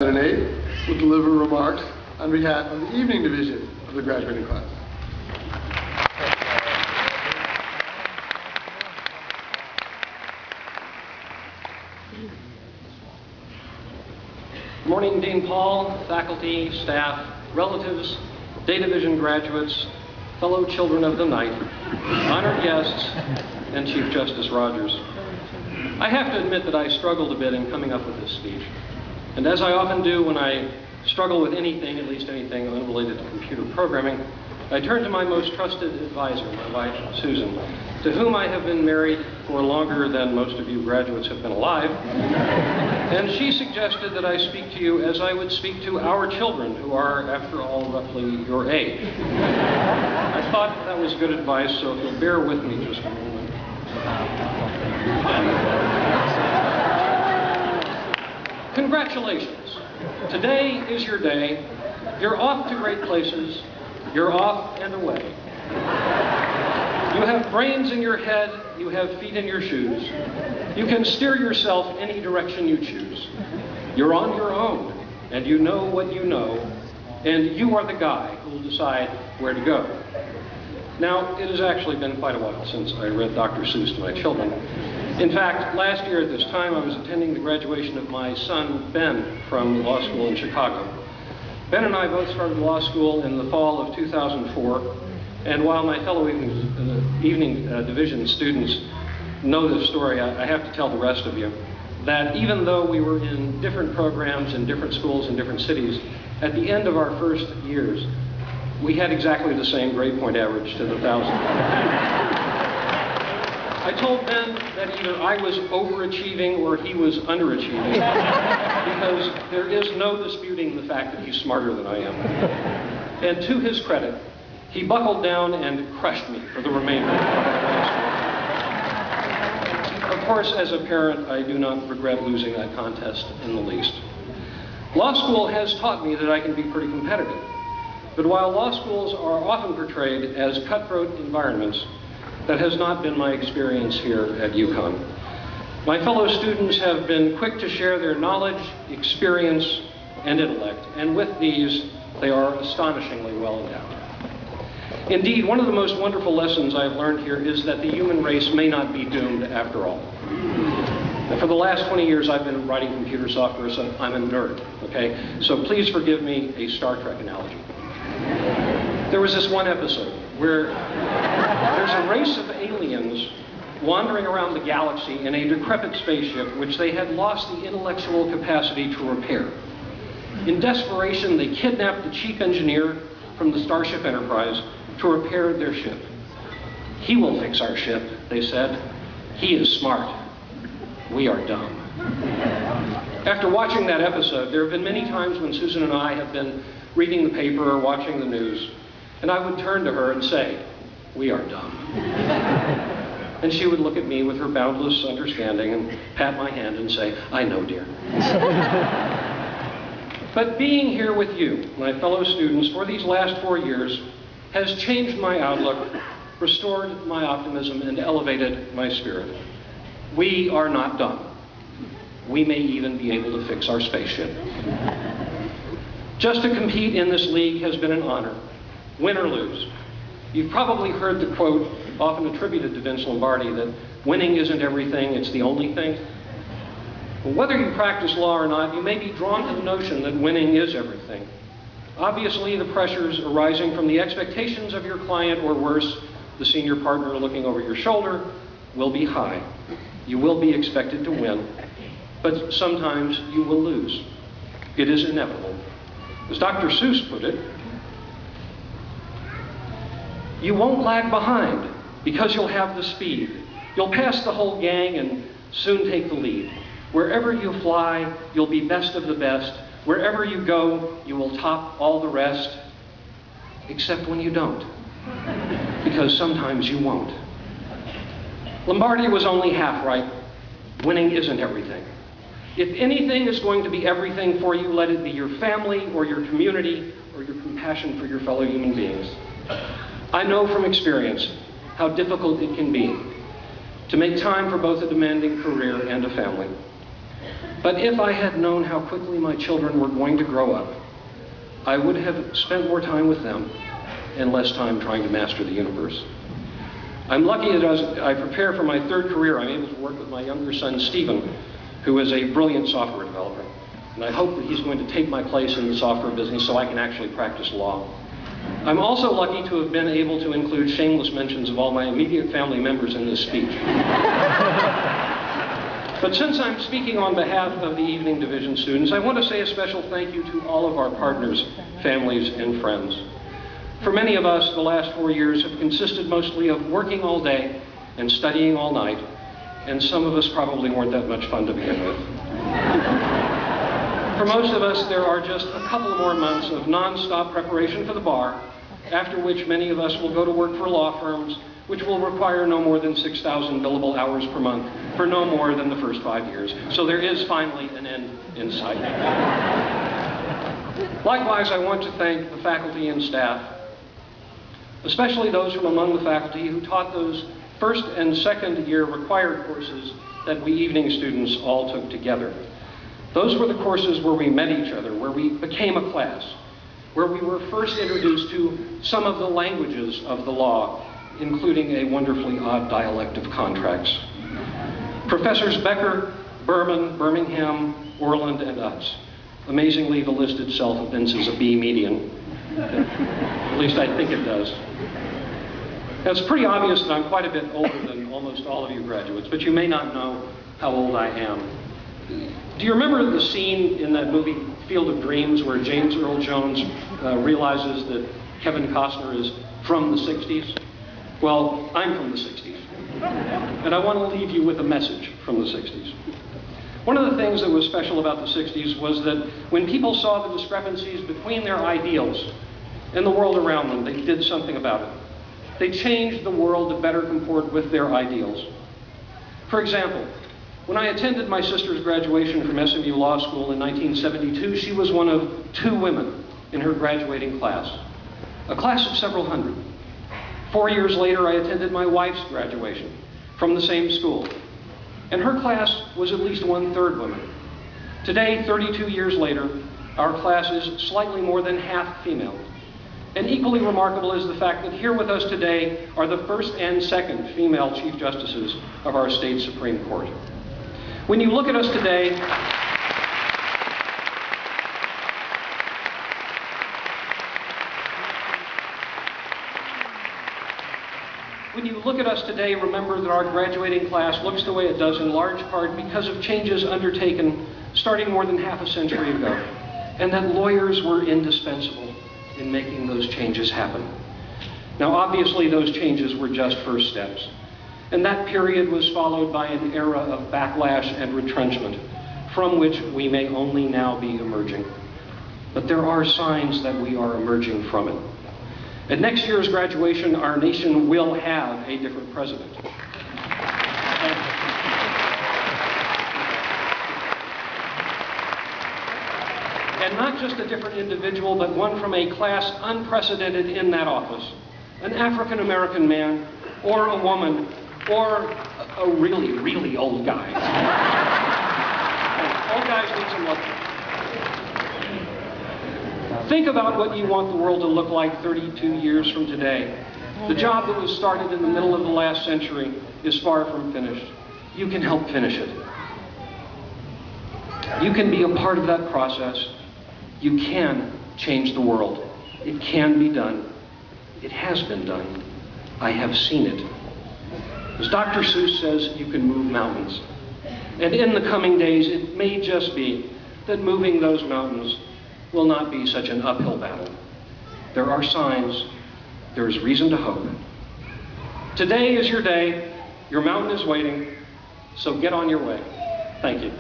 will deliver remarks on behalf of the evening division of the graduating class. Good morning, Dean Paul, faculty, staff, relatives, Day Division graduates, fellow children of the night, honored guests, and Chief Justice Rogers. I have to admit that I struggled a bit in coming up with this speech. And as I often do when I struggle with anything, at least anything unrelated to computer programming, I turn to my most trusted advisor, my wife, Susan, to whom I have been married for longer than most of you graduates have been alive. And she suggested that I speak to you as I would speak to our children, who are, after all, roughly your age. I thought that was good advice, so if you'll bear with me just a moment. Congratulations. Today is your day. You're off to great places. You're off and away. You have brains in your head. You have feet in your shoes. You can steer yourself any direction you choose. You're on your own, and you know what you know, and you are the guy who will decide where to go. Now, it has actually been quite a while since I read Dr. Seuss to my children. In fact, last year at this time, I was attending the graduation of my son, Ben, from law school in Chicago. Ben and I both started law school in the fall of 2004, and while my fellow evening division students know this story, I have to tell the rest of you that even though we were in different programs in different schools in different cities, at the end of our first years, we had exactly the same grade point average to the 1,000. I told Ben that either I was overachieving or he was underachieving, because there is no disputing the fact that he's smarter than I am. And to his credit, he buckled down and crushed me for the remainder of the school. Of course, as a parent, I do not regret losing that contest in the least. Law school has taught me that I can be pretty competitive. But while law schools are often portrayed as cutthroat environments, that has not been my experience here at UConn. My fellow students have been quick to share their knowledge, experience, and intellect, and with these, they are astonishingly well endowed. Indeed, one of the most wonderful lessons I've learned here is that the human race may not be doomed after all. For the last 20 years, I've been writing computer software, so I'm a nerd, okay? So please forgive me a Star Trek analogy. There was this one episode where there's a race of aliens wandering around the galaxy in a decrepit spaceship which they had lost the intellectual capacity to repair. In desperation, they kidnapped the chief engineer from the Starship Enterprise to repair their ship. He will fix our ship, they said. He is smart. We are dumb. After watching that episode, there have been many times when Susan and I have been reading the paper or watching the news, and I would turn to her and say, "We are dumb." And she would look at me with her boundless understanding and pat my hand and say, "I know, dear." But being here with you, my fellow students, for these last 4 years has changed my outlook, restored my optimism, and elevated my spirit. We are not dumb. We may even be able to fix our spaceship. Just to compete in this league has been an honor, win or lose. You've probably heard the quote, often attributed to Vince Lombardi, that winning isn't everything, it's the only thing. Well, whether you practice law or not, you may be drawn to the notion that winning is everything. Obviously, the pressures arising from the expectations of your client, or worse, the senior partner looking over your shoulder, will be high. You will be expected to win, but sometimes you will lose. It is inevitable. As Dr. Seuss put it, you won't lag behind because you'll have the speed. You'll pass the whole gang and soon take the lead. Wherever you fly, you'll be best of the best. Wherever you go, you will top all the rest, except when you don't, because sometimes you won't. Lombardi was only half right. Winning isn't everything. If anything is going to be everything for you, let it be your family or your community or your compassion for your fellow human beings. I know from experience how difficult it can be to make time for both a demanding career and a family. But if I had known how quickly my children were going to grow up, I would have spent more time with them and less time trying to master the universe. I'm lucky that as I prepare for my third career, I'm able to work with my younger son, Stephen, who is a brilliant software developer. And I hope that he's going to take my place in the software business so I can actually practice law. I'm also lucky to have been able to include shameless mentions of all my immediate family members in this speech. But since I'm speaking on behalf of the evening division students, I want to say a special thank you to all of our partners, families, and friends. For many of us, the last 4 years have consisted mostly of working all day and studying all night, and some of us probably weren't that much fun to begin with. For most of us, there are just a couple more months of non-stop preparation for the bar, after which many of us will go to work for law firms, which will require no more than 6,000 billable hours per month for no more than the first 5 years. So there is finally an end in sight. Likewise, I want to thank the faculty and staff, especially those from among the faculty who taught those first and second year required courses that we evening students all took together. Those were the courses where we met each other, where we became a class, where we were first introduced to some of the languages of the law, including a wonderfully odd dialect of contracts. Professors Becker, Berman, Birmingham, Orland, and Utz. Amazingly, the list itself evinces a B median. At least I think it does. Now, it's pretty obvious that I'm quite a bit older than almost all of you graduates, but you may not know how old I am. Do you remember the scene in that movie Field of Dreams where James Earl Jones realizes that Kevin Costner is from the 60s? Well, I'm from the 60s. And I want to leave you with a message from the 60s. One of the things that was special about the 60s was that when people saw the discrepancies between their ideals and the world around them, they did something about it. They changed the world to better comport with their ideals. For example, when I attended my sister's graduation from SMU Law School in 1972, she was one of 2 women in her graduating class, a class of several hundred. 4 years later, I attended my wife's graduation from the same school, and her class was at least 1/3 women. Today, 32 years later, our class is slightly more than half female. And equally remarkable is the fact that here with us today are the first and second female Chief Justices of our state Supreme Court. When you look at us today, remember that our graduating class looks the way it does in large part because of changes undertaken starting more than half a century ago, and that lawyers were indispensable in making those changes happen. Now, obviously, those changes were just first steps. And that period was followed by an era of backlash and retrenchment, from which we may only now be emerging. But there are signs that we are emerging from it. At next year's graduation, our nation will have a different president. And not just a different individual, but one from a class unprecedented in that office. An African-American man, or a woman, or a really, really old guy. Old guys need some love. Think about what you want the world to look like 32 years from today. The job that was started in the middle of the last century is far from finished. You can help finish it. You can be a part of that process. You can change the world. It can be done. It has been done. I have seen it. As Dr. Seuss says, you can move mountains. And in the coming days, it may just be that moving those mountains will not be such an uphill battle. There are signs. There is reason to hope. Today is your day. Your mountain is waiting. So get on your way. Thank you.